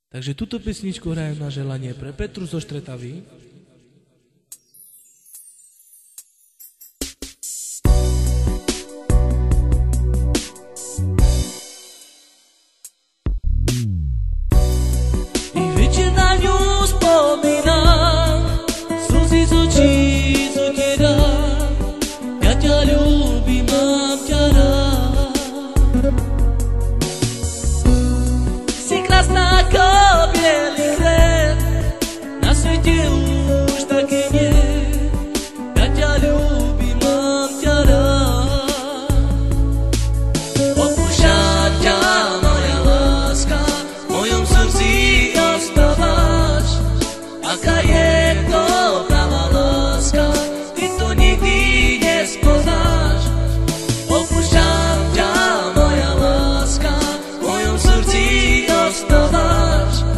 Takže túto pesničku hrajem na želanie pre Petru zo Štretavy. I večer na ňu spomínam, slzy z očí zotierám. Ja ťa ľúbim, mám ťa rád. Si krásna ako bielý chleb, na svete už taký nie. Ja ťa ľúbim, mám ťa rád. Opúšťam ťa, moja láska, v mojom srdci ostávaš. Aká je to pravá láska, ty to nikdy nespoznáš. Opúšťam ťa, moja láska, v mojom srdci ostávaš.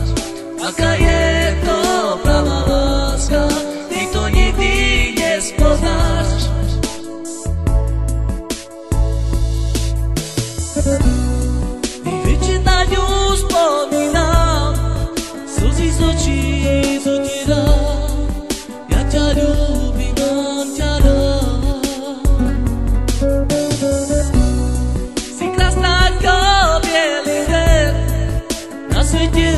Aká je to pravá láska, ty to nikdy nespoznáš. I večer na ňu spomínam, slzy z očí zotierám. Ja ťa ľúbim, mám ťa rád. Si krásna ako bielý chleb, na svete